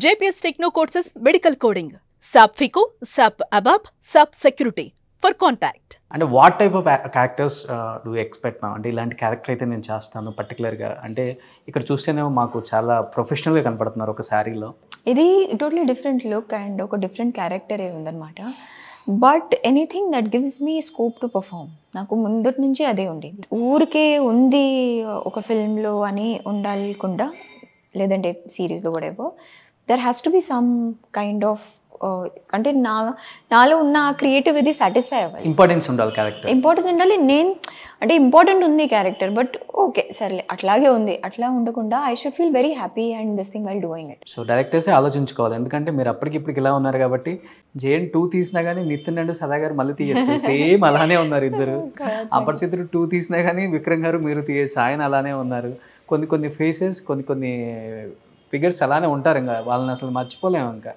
JPS Techno courses medical coding, SAP FICO, SAP ABAP, SAP Security. For contact. అంటే what type of characters do expect నా అంటే ఇలాంటి character అయితే నేను చేస్తాను పర్టికులర్గా అంటే ఇక్కడ చూస్తేనేమో మాకు చాలా ప్రొఫెషనల్గా కనపడుతున్నారు ఒక శారీలో. ఇది టోటలీ డిఫరెంట్ లుక్ అండ్ ఒక డిఫరెంట్ క్యారెక్టర్ ఉందన్నమాట. But anything that gives me scope to perform. నాకు ముందటి నుంచి అదే ఉండేది. ఊరికే ఉంది ఒక ఫిల్మ్లో అని ఉండాలకుండా లేదంటే సిరీస్లో whatever, there has to be some kind of అంటే నాలో ఉన్న క్రియేటివ్ ఇది సాటిస్ఫై అవ్వాలి. ఇంపార్టెన్స్ ఉండాలి క్యారెక్టర్, ఇంపార్టెన్స్ ఉండాలి. నేను అంటే ఇంపార్టెంట్ ఉంది క్యారెక్టర్, బట్ ఓకే సర్లే అట్లాగే ఉంది, అట్లా ఉండకుండా I should feel very happy and this thing while doing it. So డైరెక్టర్సే ఆలోచించుకోవాలి, ఎందుకంటే మీరు అప్పటికిప్పటికి ఇలా ఉన్నారు కాబట్టి జేఎన్ 2 తీసినా కానీ నితిన్ అండ్ సదా గారు మళ్ళీ తీయచ్చు, సేమ్ అలానే ఉన్నారు ఇద్దరు. అపరిచితుడు 2 తీసినా కానీ విక్రమ్ గారు మీరు తీయచ్చు, ఆయన అలానే ఉన్నారు. కొన్ని ఫేసెస్ కొన్ని ఫిగర్స్ అలానే ఉంటారు, ఇంకా వాళ్ళని అసలు మర్చిపోలేము ఇంకా.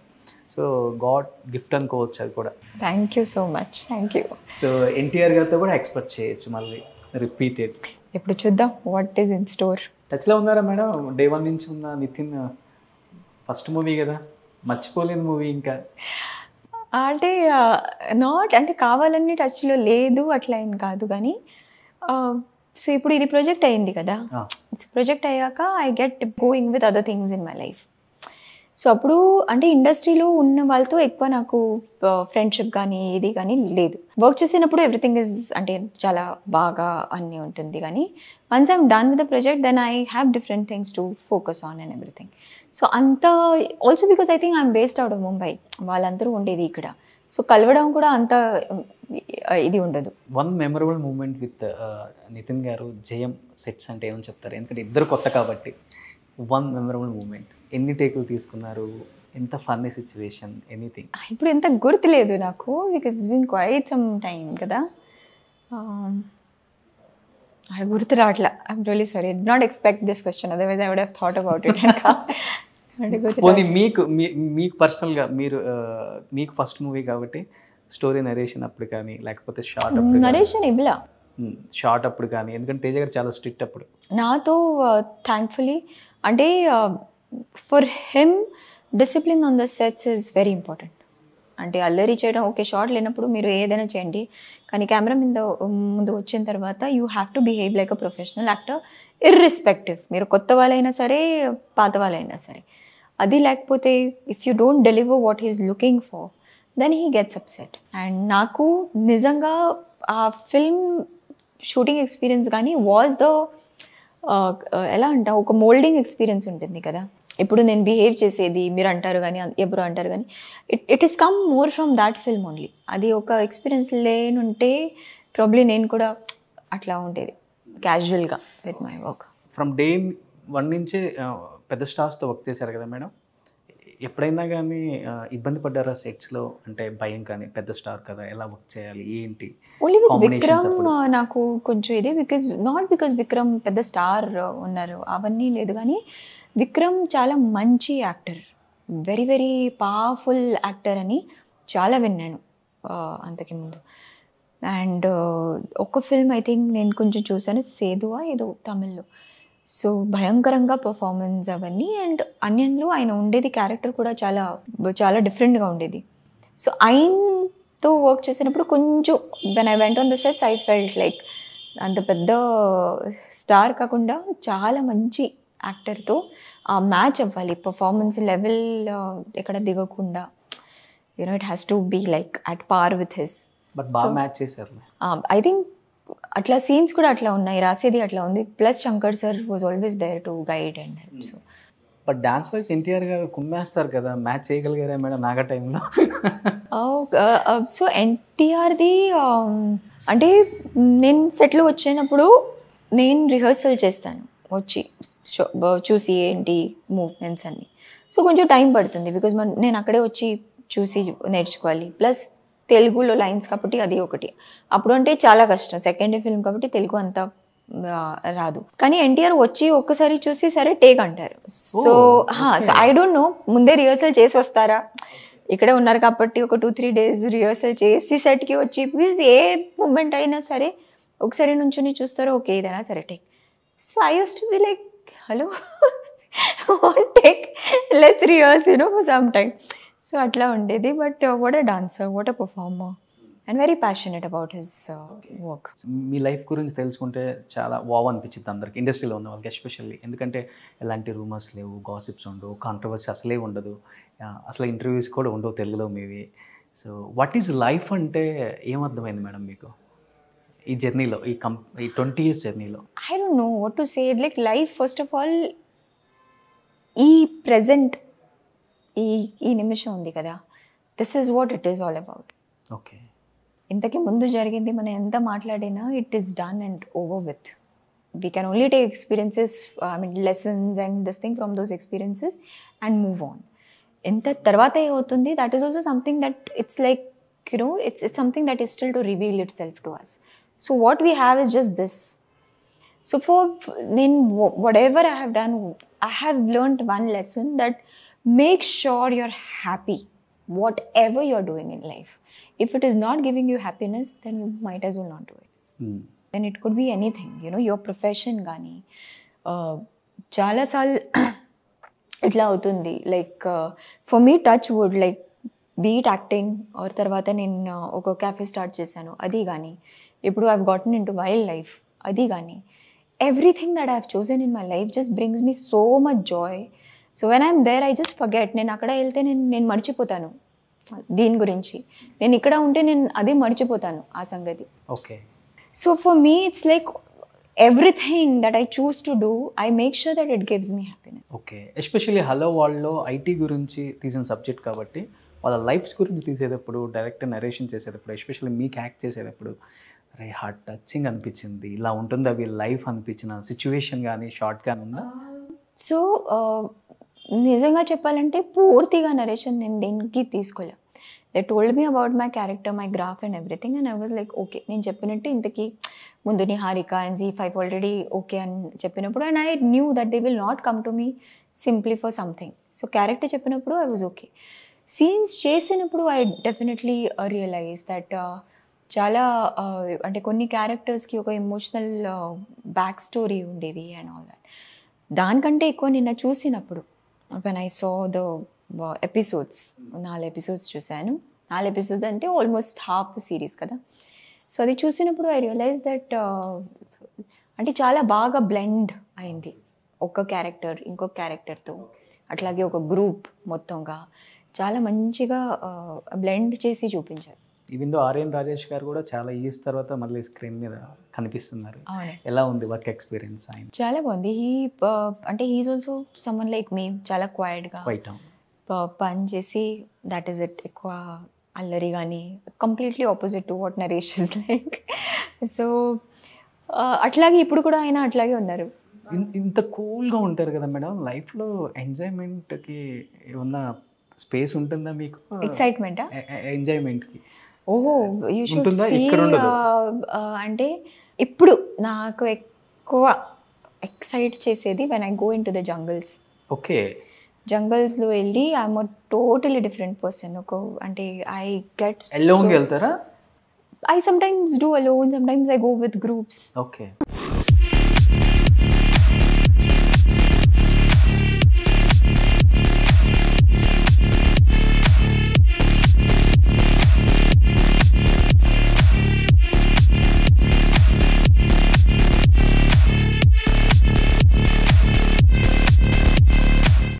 సో గాడ్ గిఫ్ట్ అనుకోవచ్చు అది కూడా. Thank you so much, thank you. So NTR గారితో కూడా ఎక్స్పెక్ట్ చేయొచ్చు మళ్ళీ రిపీటెడ్. ఇప్పుడు చూద్దాం వాట్ ఈస్ ఇన్ స్టోర్. టచ్లో ఉన్నారా మేడం? డే 1 నుంచి ఉందా నితిన్? ఫస్ట్ మూవీ కదా, మర్చిపోలేని మూవీ ఇంకా. అంటే నాట్ అంటే కావాలని టచ్లో లేదు అట్లా ఏం కాదు, కానీ సో ఇప్పుడు ఇది ప్రాజెక్ట్ అయింది కదా, ప్రాజెక్ట్ అయ్యాక I get going with other things in my life. So అప్పుడు అంటే ఇండస్ట్రీలో ఉన్న వాళ్ళతో ఎక్కువ నాకు ఫ్రెండ్షిప్ కానీ ఇది కానీ లేదు. వర్క్ చేసినప్పుడు ఎవ్రీథింగ్ ఇస్ అంటే చాలా బాగా అన్నీ ఉంటుంది, కానీ once I'm done with the project then I have different things to focus on and everything. So అంత also because I think I'm based out of Mumbai, వాళ్ళందరూ ఉండేది ఇక్కడ, సో కలవడం కూడా అంత ఇది ఉండదు. One memorable moment with Nitin garu Jayam sets అంటే ఏమని చెప్తారు? ఎందుకంటే ఇద్దరు కొత్త కాబట్టి వన్ మెమరబుల్ మూమెంట్. ఎన్ని టేకులు తీసుకున్నారు? ఎంత ఫన్నీ సిచ్యువేషన్? ఎనీథింగ్? ఇప్పుడు ఎంత గుర్తులేదు నాకు, because it's been quite some time కదా, అది గుర్తు రావట్లా. I'm really sorry, I didn't expect this question, otherwise I would have thought about it. మీకు పర్సనల్గా మీరు మీకు ఫస్ట్ మూవీ కాబట్టి స్టోరీ నరేషన్ అప్పుడు కానీ లేకపోతే షార్ట్ అప్పుడు నరేషన్ ఇవ్వలా, షార్ట్ అప్పుడు కానీ, ఎందుకంటే తేజ గారు చాలా స్ట్రిక్ట్ అప్పుడు నాతో. థ్యాంక్ఫుల్లీ అంటే for him discipline on the sets is very important. అంటే అల్లరి చేయడం ఓకే, షార్ట్ లేనప్పుడు మీరు ఏదైనా చేయండి, కానీ కెమెరా ముందు వచ్చిన తర్వాత you have to behave like a professional actor irrespective. మీరు కొత్త వాళ్ళైనా సరే పాత వాళ్ళైనా సరే, అది లేకపోతే if you don't deliver what he's looking for then he gets upset. And నాకు నిజంగా ఆ ఫిల్మ్ షూటింగ్ ఎక్స్పీరియన్స్ కానీ వాజ్ ద ఎలా అంట ఒక మోల్డింగ్ ఎక్స్పీరియన్స్ ఉంటుంది కదా. ఇప్పుడు నేను బిహేవ్ చేసేది మీరు అంటారు కానీ ఎవరు అంటారు కానీ it is come more from that film only. అది ఒక ఎక్స్పీరియన్స్ లేనుంటే ప్రాబ్లీ నేను కూడా అట్లా ఉండేది క్యాజువల్గా with my work. From day 1 నుంచే పెద్ద స్టార్స్తో వర్క్ చేశారు కదా మేడం, ఎప్పుడైనా కానీ ఇబ్బంది పడ్డారా సెట్స్లో? అంటే భయం కానీ, పెద్ద స్టార్ కదా ఎలా వర్క్ చేయాలి ఏంటి? ఓన్లీ విత్ విక్రమ్ నాకు కొంచెం ఇది, బికాజ్ విక్రమ్ పెద్ద స్టార్ ఉన్నారు అవన్నీ లేదు, కానీ విక్రమ్ చాలా మంచి actor, very very powerful actor అని చాలా విన్నాను అంతకి ముందు. అండ్ ఒక ఫిల్మ్ ఐ థింక్ నేను కొంచెం చూసాను, సేదువా ఏదో తమిళ్లో. సో భయంకరంగా పర్ఫార్మెన్స్ అవన్నీ. అండ్ అన్యంలో ఆయన ఉండేది క్యారెక్టర్ కూడా చాలా చాలా డిఫరెంట్గా ఉండేది. సో ఆయనతో వర్క్ చేసినప్పుడు కొంచెం when I went on the sets I felt like అంత పెద్ద స్టార్ కాకుండా చాలా మంచి యాక్టర్తో మ్యాచ్ అవ్వాలి, పర్ఫార్మెన్స్ లెవెల్ ఎక్కడ దిగకుండా, you know it has to be like at par with his. But బాగా మ్యాచ్ చేశారు. ఐ థింక్ అట్లా సీన్స్ కూడా అట్లా ఉన్నాయి, రాసేది అట్లా ఉంది. Plus Shankar sir was always there to guide and help. So but dance wise NTR garu కుమ్మేస్తారు కదా, మ్యాచ్ చేయగలిగారా మేడం నాగా టైంలో? సో ఎన్టీఆర్ది అంటే నేను సెట్లో వచ్చినప్పుడు నేను రిహర్సల్ చేస్తాను వచ్చి చూసి ఏంటి మూవ్మెంట్స్ అన్నీ. సో కొంచెం టైం పడుతుంది బికాజ్ నేను అక్కడే వచ్చి చూసి నేర్చుకోవాలి. ప్లస్ తెలుగులో లైన్స్ కాబట్టి అది ఒకటి, అప్పుడు అంటే చాలా కష్టం, సెకండ్ ఫిల్మ్ కాబట్టి తెలుగు అంతా రాదు. కానీ ఎన్టీఆర్ వచ్చి ఒక్కసారి చూసి సరే టేక్ అంటారు. సో ఐ డోంట్ నో ముందే రిహర్సల్ చేసి వస్తారా, ఇక్కడే ఉన్నారు కాబట్టి ఒక 2-3 days రిహర్సల్ చేసి సెట్కి వచ్చి ప్లీజ్ ఏ మూమెంట్ అయినా సరే ఒకసారి నుంచుని చూస్తారు, ఓకే ఏదైనా సరే take. So I use to be like hello won't take, let's rehearse, for some time. So atla undedi, but what a dancer, what a performer, and very passionate about his work. Me life గురించి తెలుసుకుంటే చాలా wow అనిపించింది అందరికి, ఇండస్ట్రీలో ఉన్న వాళ్ళకి especially. ఎందుకంటే ఎలాంటి రూమర్స్ లేవు, గాసిప్స్ ఉండవు, కాంట్రవర్సీ అసలే ఉండదు, అసలు ఇంటర్వ్యూస్ కూడా ఉండవు తెలుగులో మీవి. సో వాట్ ఈజ్ లైఫ్ అంటే ఏమర్థమైంది మేడం మీకు ఈ జర్నీలో, ఈ 20 years జర్నీలో? I don't know what to say. Like life, first of all, ఈ present, ఈ నిమిషం ఉంది కదా, this is what it is all about. Okay. ఇంతకి ముందు జరిగింది మనం ఎంత మాట్లాడినా it is done and over with. We can only take experiences, lessons and this thing from those experiences and move on. ఎంత తర్వాత ఏమవుతుంది, that is also something that it's like, it's something that is still to reveal itself to us. So what we have is just this. So for whatever I have done, I have learned one lesson, that make sure you're happy whatever you're doing in life. If it is not giving you happiness, then you might as well not do it. Then it could be anything, your profession gaani. Chala saal itla avutundi, like for me, touch wood, like be it acting or tarvata నేను ఒక cafe start చేశాను, అది గానీ ఇప్పుడు I've gotten into wildlife, అది గానీ everything that I've chosen in my life just brings me so much joy. So when I'm there, I just forget. నేను అక్కడ వెళ్తే నేను మర్చిపోతాను దీని గురించి, నేను ఇక్కడ ఉంటే నేను అది మర్చిపోతాను ఆ సంగతి. Okay. So for me, it's like everything that I choose to do, I make sure that it gives me happiness. Okay. Especially hello వాళ్ళలో ఐటీ గురించి తీసిన సబ్జెక్ట్ కాబట్టి వాళ్ళ లైఫ్స్ గురించి తీసేటప్పుడు, డైరెక్ట్ నరేషన్ చేసేటప్పుడు, ఎస్పెషల్లీ మీకు యాక్ట్ చేసేటప్పుడు అరే హార్ట్ టచింగ్ అనిపించింది, ఇలా ఉంటుందా వీళ్ళ లైఫ్ అనిపించిన సిచ్యువేషన్ కానీ షార్ట్ కానీ ఉందా? సో నిజంగా చెప్పాలంటే పూర్తిగా నరేషన్ నేను దేనికి తీసుకోలే. They told me about my character, my graph and everything, and I was like okay. నేను చెప్పినట్టు ఇంతకీ ముందు Niharika and Z5 already okay అని చెప్పినప్పుడు, and I knew that they will not come to me simply for something. So character చెప్పినప్పుడు I was okay. Scenes చేసినప్పుడు I definitely realise that చాలా అంటే కొన్ని క్యారెక్టర్స్కి ఒక ఎమోషనల్ బ్యాక్ స్టోరీ ఉండేది అండ్ ఆల్ దట్. దానికంటే ఎక్కువ నిన్న చూసినప్పుడు when I saw the episodes, 4 episodes చూశాను. 4 episodes అంటే ఆల్మోస్ట్ హాఫ్ ద సిరీస్ కదా. సో అది చూసినప్పుడు ఐ రియలైజ్ దట్ అంటే చాలా బాగా బ్లెండ్ అయింది ఒక క్యారెక్టర్ ఇంకొక క్యారెక్టర్తో, అట్లాగే ఒక గ్రూప్ మొత్తంగా చాలా మంచిగా బ్లెండ్ చేసి చూపించారు. ఈవెన్ దో ఆర్యన్ రాజేష్ గారు కూడా చాలా ఇయర్స్ తర్వాత మళ్ళీ స్క్రీన్ మీద కనిపిస్తున్నారు. ఎలా ఉంది వర్క్ ఎక్స్పీరియన్స్? ఆయన చాలా బాగుంది. అంటే హీఈస్ ఆల్సో సమ్మన్ లైక్ మీ, చాలా క్వైట్గా పని చేసి, దట్ ఈస్ ఇట్. ఎక్కువ అల్లరి కానీ, completely opposite to what Naresh is like. So అట్లాగే ఇప్పుడు కూడా ఆయన అట్లాగే ఉన్నారు. ఇంత కూల్గా ఉంటారు కదా మేడం, లైఫ్లో ఎంజాయ్మెంట్కి ఏమన్నా స్పేస్ ఉంటుందా మీకు? ఎక్సైట్మెంటా? ఎంజాయ్మెంట్కి ఓహో, యూ షుడ్ సీ. అంటే ఇప్పుడు నాకు ఎక్కువ ఎక్సైట్ చేసేది when I go into the jungles. Okay. జంగల్స్లో వెళ్ళి ఐఎమ్ టోటలీ డిఫరెంట్ పర్సన్. అంటే ఐ గెట్ అలోన్ వెళ్తారా? I sometimes do alone, sometimes I go with groups. Okay.